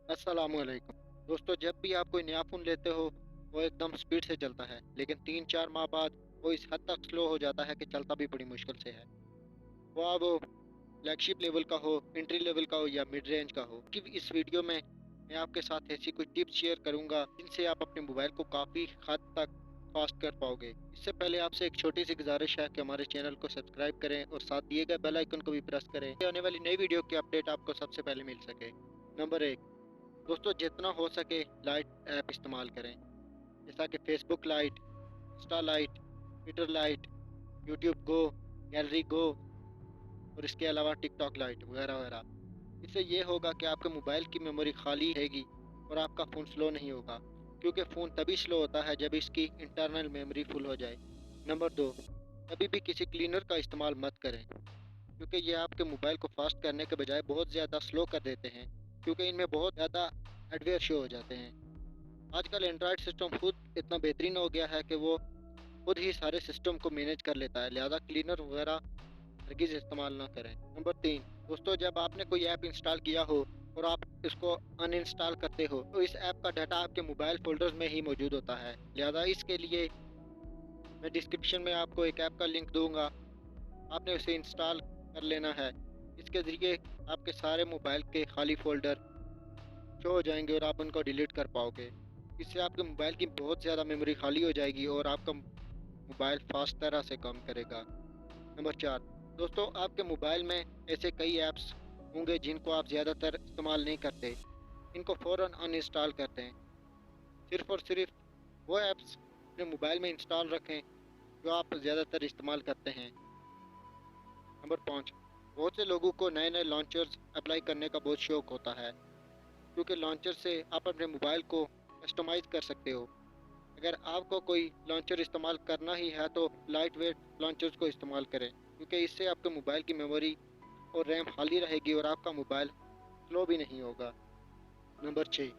अस्सलामु अलैकुम। दोस्तों, जब भी आप कोई नया फ़ोन लेते हो वो एकदम स्पीड से चलता है, लेकिन 3-4 माह बाद वो इस हद तक स्लो हो जाता है कि चलता भी बड़ी मुश्किल से है। वो फ्लैगशिप लेवल का हो, एंट्री लेवल का हो या मिड रेंज का हो। कि इस वीडियो में मैं आपके साथ ऐसी कुछ टिप्स शेयर करूंगा जिनसे आप अपने मोबाइल को काफ़ी हद तक फास्ट कर पाओगे। इससे पहले आपसे एक छोटी सी गुजारिश है कि हमारे चैनल को सब्सक्राइब करें और साथ दिए गए बेल आइकन को भी प्रेस करें, आने वाली नई वीडियो की अपडेट आपको सबसे पहले मिल सके। नंबर 1, दोस्तों, जितना हो सके लाइट ऐप इस्तेमाल करें, जैसा कि Facebook Lite, Insta Lite, Twitter Lite, YouTube Go, gallery go और इसके अलावा टिकटॉक लाइट वगैरह वगैरह। इससे ये होगा कि आपके मोबाइल की मेमोरी खाली रहेगी और आपका फ़ोन स्लो नहीं होगा, क्योंकि फ़ोन तभी स्लो होता है जब इसकी इंटरनल मेमोरी फुल हो जाए। नंबर 2, कभी भी किसी क्लीनर का इस्तेमाल मत करें, क्योंकि ये आपके मोबाइल को फास्ट करने के बजाय बहुत ज़्यादा स्लो कर देते हैं, क्योंकि इनमें बहुत ज़्यादा हार्डवेयर शो हो जाते हैं। आजकल एंड्रॉयड सिस्टम खुद इतना बेहतरीन हो गया है कि वो खुद ही सारे सिस्टम को मैनेज कर लेता है, लिहाजा क्लीनर वगैरह हरगिज़ इस्तेमाल ना करें। नंबर 3, दोस्तों, जब आपने कोई ऐप इंस्टॉल किया हो और आप इसको अनइंस्टॉल करते हो तो इस ऐप का डाटा आपके मोबाइल फ़ोल्डर्स में ही मौजूद होता है। लिहाजा इसके लिए मैं डिस्क्रिप्शन में आपको एक ऐप का लिंक दूँगा, आपने उसे इंस्टॉल कर लेना है। इसके ज़रिए आपके सारे मोबाइल के खाली फ़ोल्डर शो हो जाएँगे और आप उनको डिलीट कर पाओगे। इससे आपके मोबाइल की बहुत ज़्यादा मेमोरी खाली हो जाएगी और आपका मोबाइल फास्ट तरह से काम करेगा। नंबर 4, दोस्तों, आपके मोबाइल में ऐसे कई ऐप्स होंगे जिनको आप ज़्यादातर इस्तेमाल नहीं करते। इनको फ़ौरन अनइंस्टॉल कर दें। सिर्फ़ और सिर्फ़ वो ऐप्स अपने मोबाइल में इंस्टॉल रखें जो आप ज़्यादातर इस्तेमाल करते हैं। नंबर 5, बहुत से लोगों को नए-नए लॉन्चर्स अप्लाई करने का बहुत शौक होता है, क्योंकि लॉन्चर से आप अपने मोबाइल को कस्टमाइज़ कर सकते हो। अगर आपको कोई लॉन्चर इस्तेमाल करना ही है तो लाइट वेट लॉन्चर्स को इस्तेमाल करें, क्योंकि इससे आपके मोबाइल की मेमोरी और रैम खाली रहेगी और आपका मोबाइल स्लो भी नहीं होगा। नंबर 6,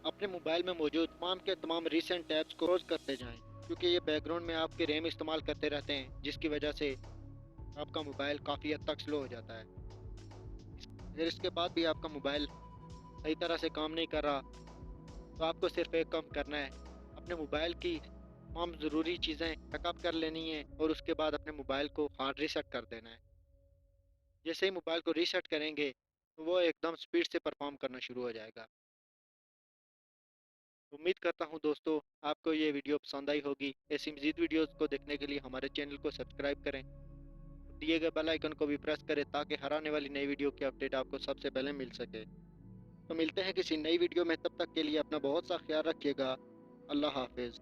अपने मोबाइल में मौजूद तमाम के तमाम रीसेंट टैब्स को क्लोज करते जाएं, क्योंकि ये बैकग्राउंड में आपकी रैम इस्तेमाल करते रहते हैं, जिसकी वजह से आपका मोबाइल काफ़ी हद तक स्लो हो जाता है। अगर इसके बाद भी आपका मोबाइल सही तरह से काम नहीं कर रहा तो आपको सिर्फ एक काम करना है, अपने मोबाइल की तमाम ज़रूरी चीज़ें बैकअप कर लेनी है और उसके बाद अपने मोबाइल को हार्ड रीसेट कर देना है। जैसे ही मोबाइल को रीसेट करेंगे तो वो एकदम स्पीड से परफॉर्म करना शुरू हो जाएगा। उम्मीद करता हूँ दोस्तों, आपको ये वीडियो पसंद आई होगी। ऐसी मज़ीद वीडियोज़ को देखने के लिए हमारे चैनल को सब्सक्राइब करें, दिए गए बेल आइकन को भी प्रेस करें ताकि हर आने वाली नई वीडियो की अपडेट आपको सबसे पहले मिल सके। तो मिलते हैं किसी नई वीडियो में, तब तक के लिए अपना बहुत सा ख्याल रखिएगा। अल्लाह हाफ़िज़।